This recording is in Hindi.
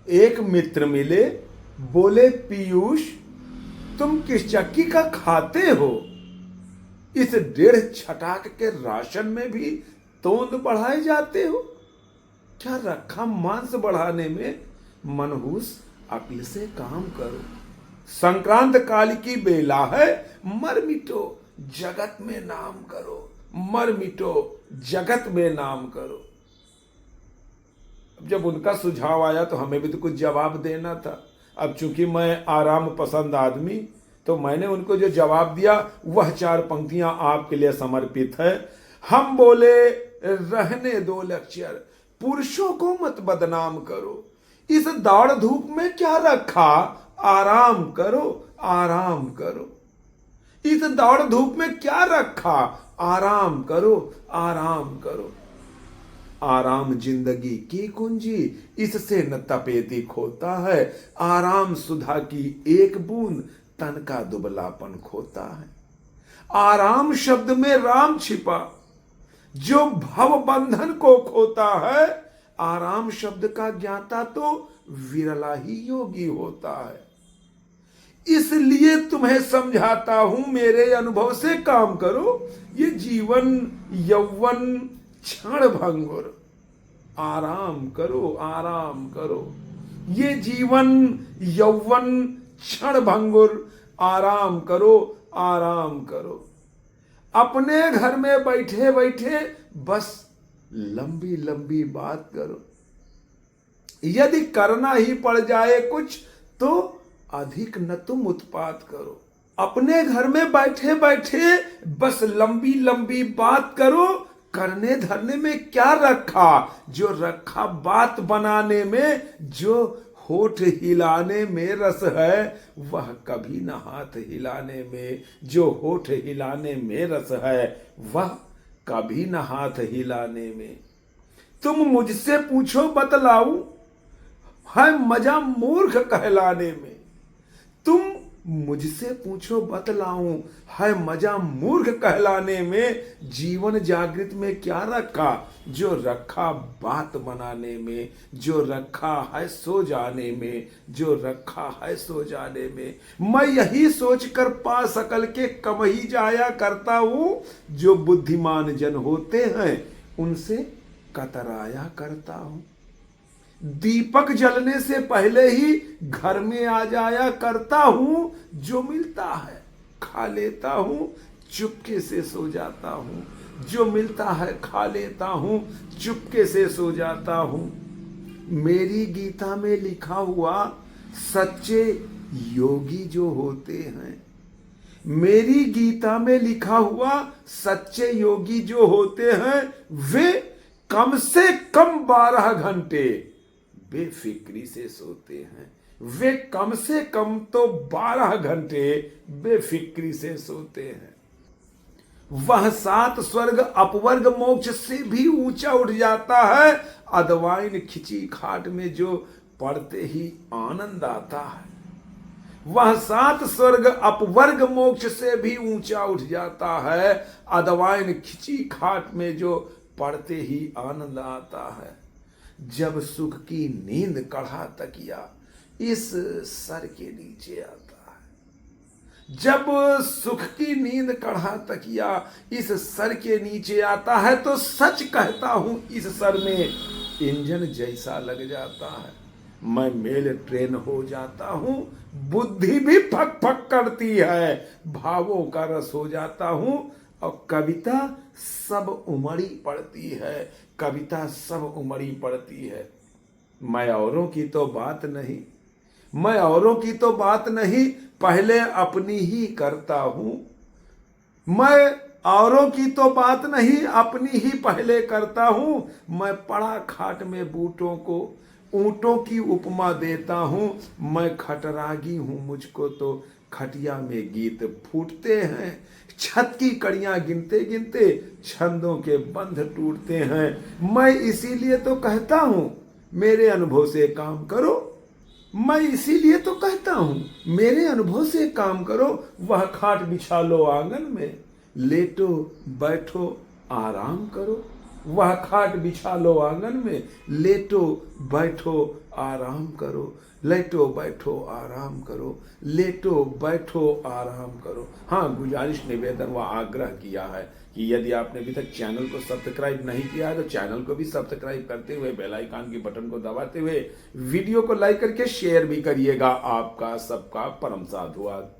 एक मित्र मिले, बोले पीयूष तुम किस चक्की का खाते हो? इस 1.5 छटाक के राशन में भी तोंद बढ़ाए जाते हो। क्या रखा मांस बढ़ाने में? मनहूस अक्ल से काम करो। संक्रांत काल की बेला है, मर मिटो जगत में नाम करो। मर मिटो जगत में नाम करो। अब जब उनका सुझाव आया तो हमें भी तो कुछ जवाब देना था। अब चूंकि मैं आराम पसंद आदमी, तो मैंने उनको जो जवाब दिया वह 4 पंक्तियां आपके लिए समर्पित है। हम बोले रहने दो लेक्चर, पुरुषों को मत बदनाम करो। इस दौड़ धूप में क्या रखा, आराम करो आराम करो। इस दौड़ धूप में क्या रखा, आराम करो आराम करो। आराम जिंदगी की कुंजी, इससे न तपेदी खोता है। आराम सुधा की एक बूंद, तन का दुबलापन खोता है। आराम शब्द में राम छिपा, जो भव बंधन को खोता है। आराम शब्द का ज्ञाता तो विरला ही योगी होता है। इसलिए तुम्हें समझाता हूं, मेरे अनुभव से काम करो। ये जीवन यौवन क्षण भंगुर, आराम करो आराम करो। ये जीवन यौवन क्षण भंगुर, आराम करो आराम करो। अपने घर में बैठे बैठे बस लंबी लंबी बात करो। यदि करना ही पड़ जाए कुछ तो अधिक न तुम उत्पात करो। अपने घर में बैठे बैठे बस लंबी लंबी बात करो। करने धरने में क्या रखा, जो रखा बात बनाने में। जो होठ हिलाने में रस है, वह कभी न हाथ हिलाने में। जो होठ हिलाने में रस है, वह कभी न हाथ हिलाने में। तुम मुझसे पूछो बतलाऊं, है मजा मूर्ख कहलाने में। तुम मुझसे पूछो बतलाऊं, है मजा मूर्ख कहलाने में। जीवन जागृत में क्या रखा, जो रखा बात बनाने में। जो रखा है सो जाने में, जो रखा है सो जाने में। मैं यही सोचकर पा सकल के कम ही जाया करता हूं। जो बुद्धिमान जन होते हैं उनसे कतराया करता हूं। दीपक जलने से पहले ही घर में आ जाया करता हूं। जो मिलता है खा लेता हूं, चुपके से सो जाता हूं। जो मिलता है खा लेता हूं, चुपके से सो जाता हूं। मेरी गीता में लिखा हुआ सच्चे योगी जो होते हैं, मेरी गीता में लिखा हुआ सच्चे योगी जो होते हैं, वे कम से कम 12 घंटे बेफिक्री से सोते हैं। वे कम से कम तो 12 घंटे बेफिक्री से सोते हैं। वह 7 स्वर्ग अपवर्ग मोक्ष से भी ऊंचा उठ जाता है। अदवाइन खिंची खाट में जो पड़ते ही आनंद आता है। वह 7 स्वर्ग अपवर्ग मोक्ष से भी ऊंचा उठ जाता है। अदवाइन खिंची खाट में जो पड़ते ही आनंद आता है। जब सुख की नींद कढ़ा तकिया इस सर के नीचे आता है। जब सुख की नींद कढ़ा तकिया इस सर के नीचे आता है, तो सच कहता हूं इस सर में इंजन जैसा लग जाता है। मैं मेल ट्रेन हो जाता हूं, बुद्धि भी फक फक करती है। भावों का रस हो जाता हूं और कविता सब उमड़ी पड़ती है। कविता सब उमड़ी पड़ती है। मैं औरों की तो बात नहीं, मैं औरों की तो बात नहीं, पहले अपनी ही करता हूं। मैं औरों की तो बात नहीं, अपनी ही पहले करता हूं। मैं पड़ा खाट में बूटों को ऊंटों की उपमा देता हूं। मैं खटरागी हूं, मुझको तो खटिया में गीत फूटते हैं। छत की कड़ियां गिनते गिनते छंदों के बंध टूटते हैं। मैं इसीलिए तो कहता हूं मेरे अनुभव से काम करो। मैं इसीलिए तो कहता हूं मेरे अनुभव से काम करो। वह खाट बिछा लो आंगन में, लेटो बैठो आराम करो। वह खाट बिछा लो आंगन में, लेटो बैठो आराम करो, लेटो बैठो आराम करो, लेटो बैठो आराम करो। हाँ, गुजारिश, निवेदन व आग्रह किया है कि यदि आपने अभी तक चैनल को सब्सक्राइब नहीं किया है तो चैनल को भी सब्सक्राइब करते हुए बेल आइकन की बटन को दबाते हुए वीडियो को लाइक करके शेयर भी करिएगा। आपका सबका परम साधुवाद।